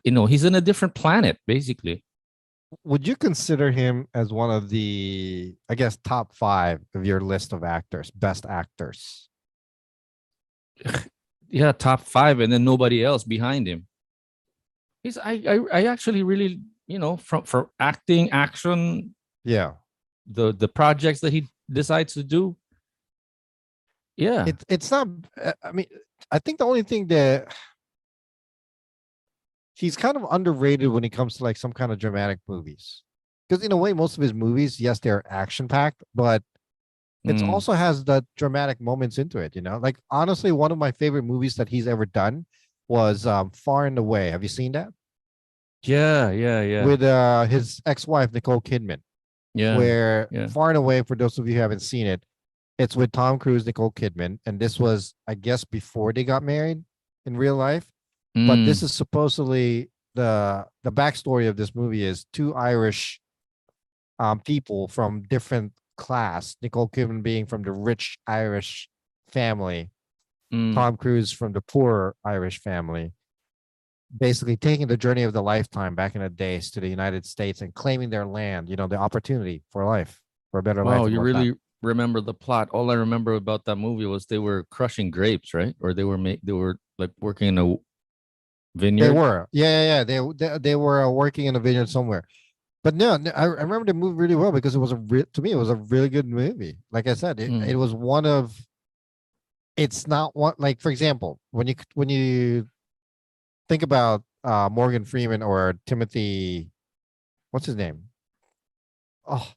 he's in a different planet, basically. Would you consider him as one of the, I guess, top five of your list of actors, best actors? Yeah, top five, and then nobody else behind him. I actually really, from for acting, action, Yeah. the projects that he decides to do. Yeah. It's not, I mean, I think the only thing that he's kind of underrated when it comes to like some kind of dramatic movies. Because in a way, most of his movies, yes, they're action packed, but it Mm. also has the dramatic moments into it, you know? Like honestly, one of my favorite movies that he's ever done was Far and Away. Have you seen that? Yeah, yeah, yeah, With his ex-wife Nicole Kidman, yeah, where yeah. Far and Away, for those of you who haven't seen it, it's with Tom Cruise, Nicole Kidman, and this was, I guess, before they got married in real life. But this Mm, is supposedly the backstory of this movie is two Irish people from different class. Nicole Kidman being from the rich Irish family, mm. Tom Cruise from the poor Irish family, basically taking the journey of the lifetime back in the days to the United States and claiming their land, you know, the opportunity for life, for a better life Wow, and you whatnot. really remember the plot. All I remember about that movie was they were crushing grapes, right? Or they were like working in a They vineyard. were, yeah. They were working in a vineyard somewhere. But no, I remember the movie really well because it was to me it was a really good movie. Like I said, it Mm, was one of, it's not one, like for example, when you think about Morgan Freeman or Timothy, what's his name? Oh,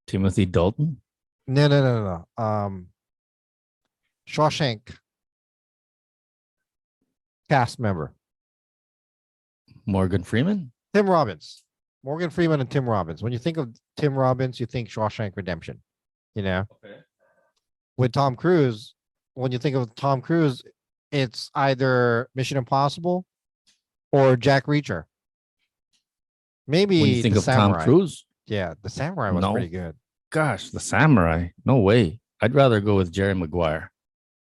Timothy Dalton, no. Shawshank cast member. Morgan Freeman. Tim Robbins. Morgan Freeman and Tim Robbins. When you think of Tim Robbins, you think Shawshank Redemption. You know, Okay. with Tom Cruise, when you think of Tom Cruise, it's either Mission Impossible or Jack Reacher. When you Maybe think the of Tom Samurai. Cruise, Yeah, the Samurai was pretty no, good. gosh, the samurai. No way. I'd rather go with Jerry Maguire.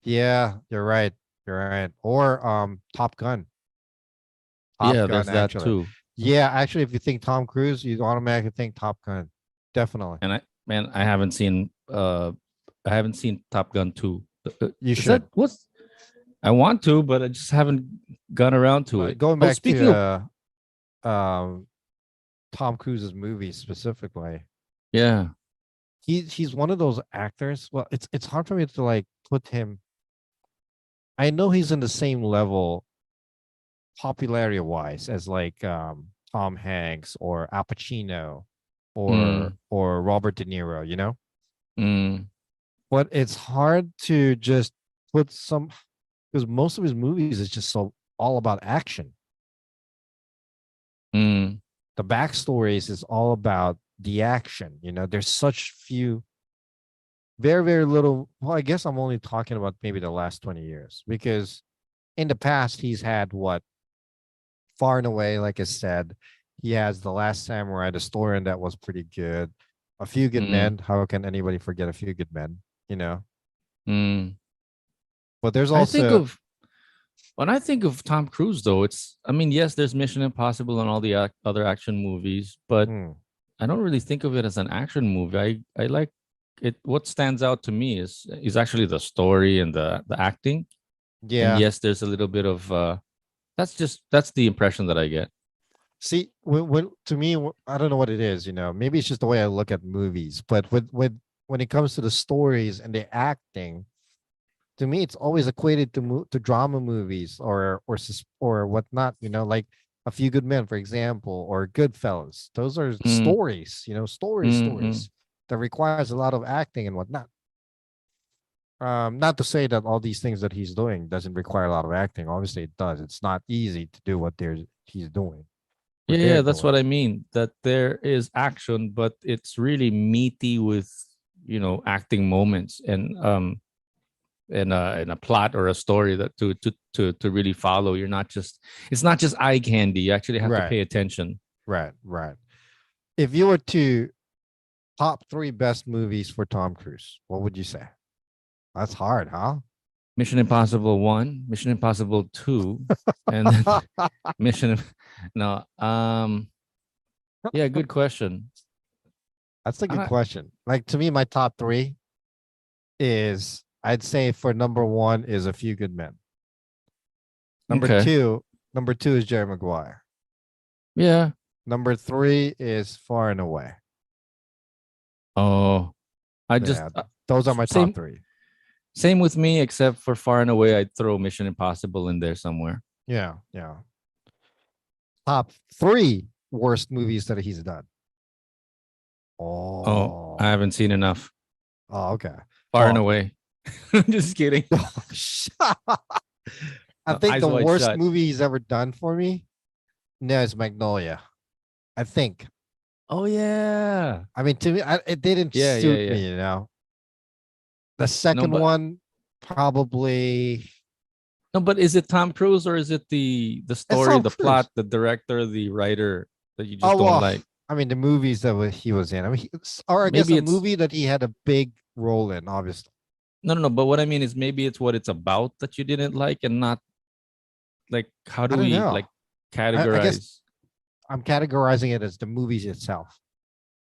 Yeah, you're right. You're right. Or Top Gun. Top Yeah, Gun, there's that actually. too. Yeah, actually, if you think Tom Cruise, you automatically think Top Gun. Definitely. And I haven't seen Top Gun 2. You Is that should. what's I want to, but I just haven't gone around to But it. going Oh, back speaking of, to um Tom Cruise's movies specifically, yeah. he's one of those actors. Well, it's hard for me to like put him. I know he's in the same level popularity wise as like Tom Hanks or Al Pacino Mm, or Robert De Niro, you know? mm, But it's hard to just put some, because most of his movies is just so all about action. mm, The backstories is all about the action. You know, there's such few, very little. Well, I guess I'm only talking about maybe the last 20 years because in the past he's had what, Far and Away, like I said, he has The Last Samurai, the story, and that was pretty good. A Few Good mm, Men. How can anybody forget A Few Good Men? You know, mm. but there's I think also, of When I think of Tom Cruise, though, I mean, yes, there's Mission Impossible and all the other action movies, but hmm, I don't really think of it as an action movie. I like it. What stands out to me is actually the story and the acting. And yeah. yes, there's a little bit of that's the impression that I get. See, when to me, I don't know what it is. You know, maybe it's just the way I look at movies. But when it comes to the stories and the acting, to me, it's always equated to to drama movies or whatnot. You know, like A Few Good Men, for example, or Goodfellas. Those are Mm, stories. You know, mm, mm. stories that requires a lot of acting and whatnot. Not to say that all these things that he's doing doesn't require a lot of acting. Obviously, it does. It's not easy to do what he's doing, what they're Yeah, that's doing. what I mean. That there is action, but it's really meaty with acting moments and a plot or a story that to really follow. It's not just eye candy. You actually have to Right, pay attention. right. If you were to top three best movies for Tom Cruise, what would you say? That's hard, huh? Mission Impossible 1, Mission Impossible 2, and then Mission No. Yeah, good question. That's a I'm good not, question. Like to me, my top three is I'd say for number one is A Few Good Men. Number okay. two, number two is Jerry Maguire. Yeah. Number three is Far and Away. Oh, I just Yeah, those are my top same three. same with me, except for Far and Away. I'd throw Mission Impossible in there somewhere. Yeah, yeah. Top three worst movies that he's done. Oh, I Oh, haven't seen enough. oh, okay. Far and Well, Away. Just kidding. I think Eyes the wide worst shut. movie he's ever done for me, no, is Magnolia. I think. Oh yeah. I mean, to me, it didn't Yeah, yeah, suit yeah. me. The No, second but one, probably. no, but is it Tom Cruise or is it the It's story, Tom the plot, Cruise. the director, the writer that you just Oh don't well, like? I mean, the movies that he was in. I mean, or I guess Maybe a it's movie that he had a big role in. Obviously, no, no, no. But what I mean is maybe it's what it's about that you didn't like, and not like how I do don't we know. like I guess categorize I'm categorizing it as the movies itself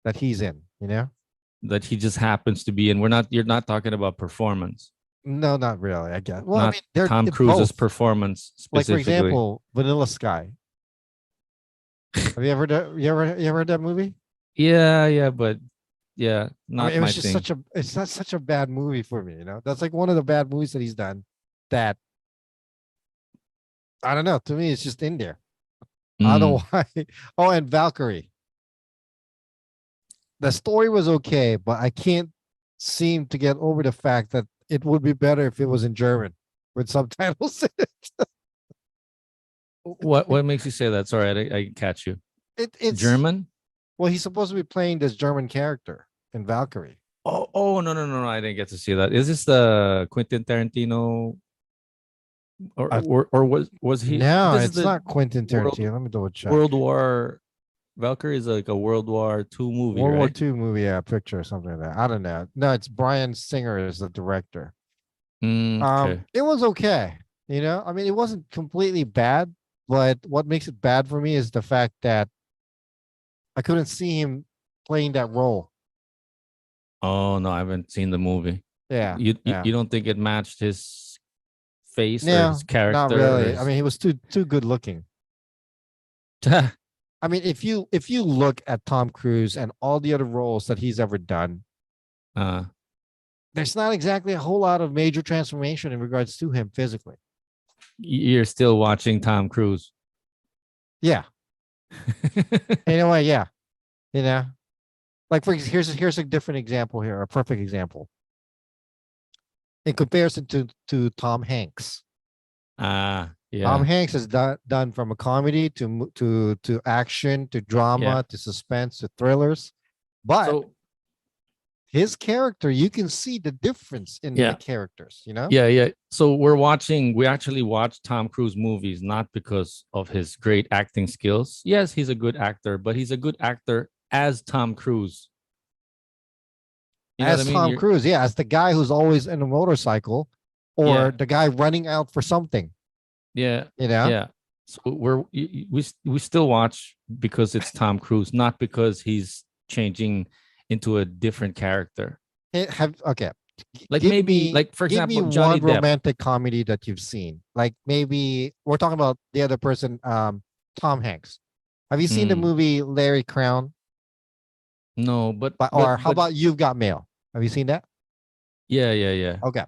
that he's in. that he just happens to be in? You're not talking about performance, No, not really. I guess. Well, I not mean, they're Tom Cruise's both. performance Like for specifically. example, Vanilla Sky. Have you ever you ever heard that movie? Yeah, yeah, but yeah, I mean, not it was my just thing. it's not such a bad movie for me. That's like one of the bad movies that he's done. That I don't know. To me, it's just in there. I don't know Mm. why. Oh, and Valkyrie. The story was okay, but I can't seem to get over the fact that it would be better if it was in German with subtitles. What makes you say that? Sorry, I didn't catch you. It's German? well, he's supposed to be playing this German character in Valkyrie. Oh no, no, no, no! I didn't get to see that. Is this the Quentin Tarantino Uh, or was he? no, This is it's the not Quentin World Tarantino. Let me double check. World War Valkyrie is like a World War II movie, World War right? II movie, yeah, picture or something like that. I don't know. No, it's Brian Singer is the director. Okay. It was okay. I mean, it wasn't completely bad, but what makes it bad for me is the fact that I couldn't see him playing that role. Oh no, I haven't seen the movie. Yeah, You yeah. don't think it matched his face or his No, not character or really. I his? mean, he was too good looking. I mean, if you look at Tom Cruise and all the other roles that he's ever done, uh, there's not exactly a whole lot of major transformation in regards to him physically. you're still watching Tom Cruise. Yeah. In a way, yeah. You know, like here's a different example here, a perfect example in comparison to Tom Hanks. Tom Yeah, Hanks has done from a comedy to action to yeah. drama to suspense to thrillers, but So his character, you can see the difference in the yeah, characters. yeah. So we actually watch Tom Cruise movies not because of his great acting skills. Yes, he's a good actor, but he's a good actor as Tom Cruise. You know what I As mean? Tom You're Cruise, yeah, as the guy who's always in a motorcycle or yeah, the guy running out for something. yeah, You know, yeah. So we still watch because it's Tom Cruise, not because he's changing into a different character. Okay. Like Give maybe, me like for give me example, Johnny one Depp. romantic comedy that you've seen. Like maybe we're talking about the other person, Tom Hanks. Have you seen the Hmm, movie Larry Crown? no, Or how about You've Got Mail? Have you seen that? yeah, yeah, yeah. Okay.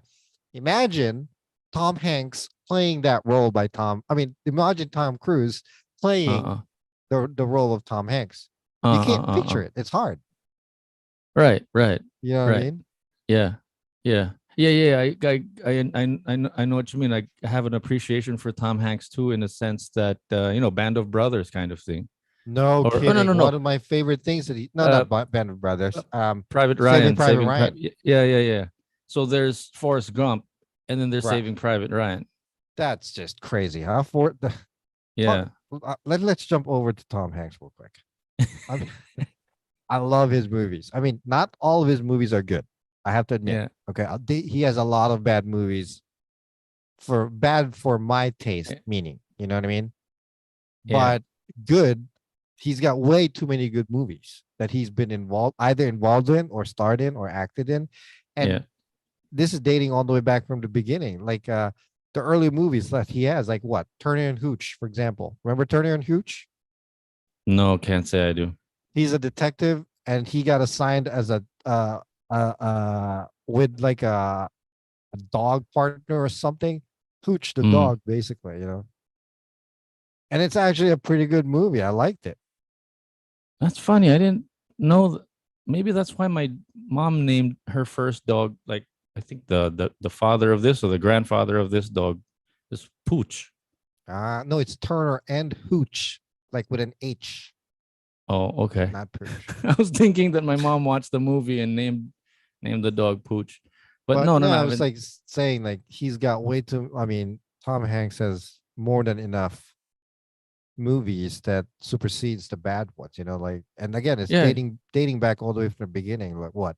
Imagine Tom Hanks playing that role by Tom. I mean, imagine Tom Cruise playing Uh-uh. the role of Tom Hanks. You can't Uh-uh. picture it. It's hard. Right, right, You know what I right. mean? Yeah, yeah, yeah, yeah. I know what you mean. I have an appreciation for Tom Hanks too, in a sense that Band of Brothers kind of thing. No Or oh no, kidding. no, One no. of my favorite things that he no, Uh, not Band of uh, Brothers. Private Saving Ryan, Private Ryan. Yeah, yeah, yeah. So there's Forrest Gump, and then there's Right. Saving Private Ryan. That's just crazy, huh? For the Yeah, let's jump over to Tom Hanks real quick. I mean, I love his movies. I mean, not all of his movies are good. I have to admit. yeah, Okay, he has a lot of bad movies for my taste, yeah, meaning, you know what I mean? yeah. But good. He's got way too many good movies that he's been either involved in or starred in or acted in. Yeah. And this is dating all the way back from the beginning. Like the early movies that he has, like what? Turner and Hooch, for example. Remember Turner and Hooch? No, can't say I do. He's a detective and he got assigned as a with like a dog partner or something. Hooch the Mm. dog, basically, you know. And it's actually a pretty good movie. I liked it. That's funny. I didn't know. Maybe that's why my mom named her first dog, like, I think the father of this or the grandfather of this dog is Pooch. No, it's Turner and Hooch, like with an H, Oh, okay. not Pooch. I was thinking that my mom watched the movie and named the dog Pooch. But But no, no, no, no, I I was haven't. like saying like he's got way too. I mean, Tom Hanks has more than enough movies that supersedes the bad ones. You know, like and again, it's Yeah, dating back all the way from the beginning. Like what?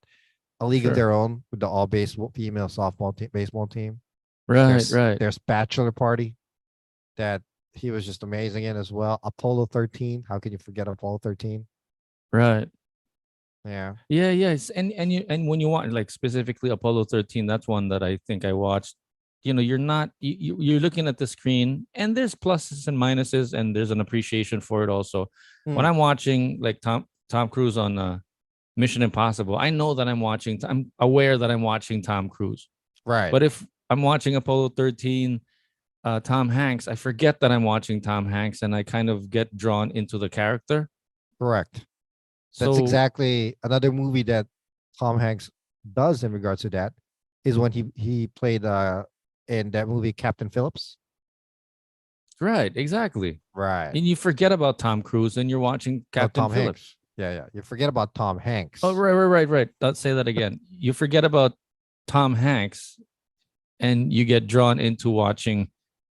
A League of sure. Their Own with the all female softball baseball team. Right, right, There's Bachelor Party that he was just amazing in as well. Apollo 13. How can you forget Apollo 13? right. Yeah. Yeah, yes. And when you want, like, specifically Apollo 13, that's one that I think I watched. You're not you're looking at the screen and there's pluses and minuses and there's an appreciation for it also. When Mm, I'm watching like Tom Cruise on Mission Impossible, I know that I'm aware that I'm watching Tom Cruise. right. But if I'm watching Apollo 13, Tom Hanks, I forget that I'm watching Tom Hanks and I kind of get drawn into the character. Correct. That's So, exactly another movie that Tom Hanks does in regards to that is when he played in that movie Captain Phillips. right, exactly. Right. And you forget about Tom Cruise and you're watching Oh, Captain Tom Phillips. Hanks. Yeah, yeah. You forget about Tom Oh, Hanks. right, right, right, right. Let's say that again. You forget about Tom Hanks and you get drawn into watching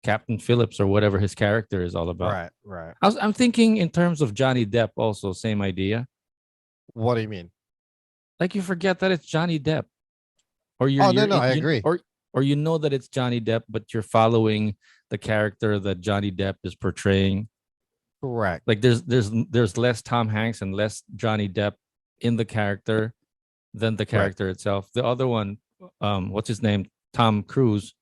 Captain Phillips or whatever his character is all about. Right, right. I'm thinking in terms of Johnny Depp also, same idea. What do you mean? Like you forget that it's Johnny Depp, or you're Oh, no, you're no, in I you agree. or you know that it's Johnny Depp, but you're following the character that Johnny Depp is portraying. Correct. Like there's less Tom Hanks and less Johnny Depp in the character than the Right. character itself. The other one, what's his name? Tom Cruise.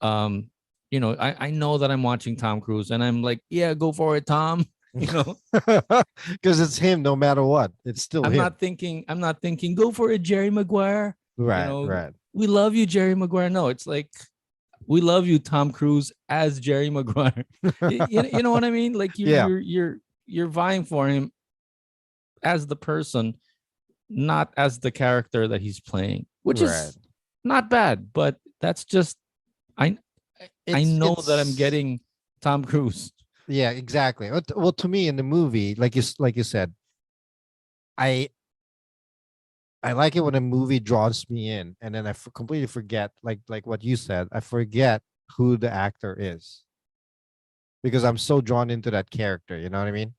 Um, I know that I'm watching Tom Cruise and I'm like, yeah, go for it, Tom. You know, Because it's him no matter what. It's still him. I'm not thinking, go for it, Jerry Maguire. You Right, know, right. we love you, Jerry Maguire. No, it's like we love you, Tom Cruise, as Jerry Maguire. You know what I mean? Like you're Yeah, you're you're you're vying for him as the person, not as the character that he's playing, which right. is not bad, but that's just I I know that I'm It's getting Tom Cruise. yeah, exactly. Well, to me in the movie, like you said, I I like it when a movie draws me in, and then completely forget, like what you said, I forget who the actor is because I'm so drawn into that character. You know what I mean?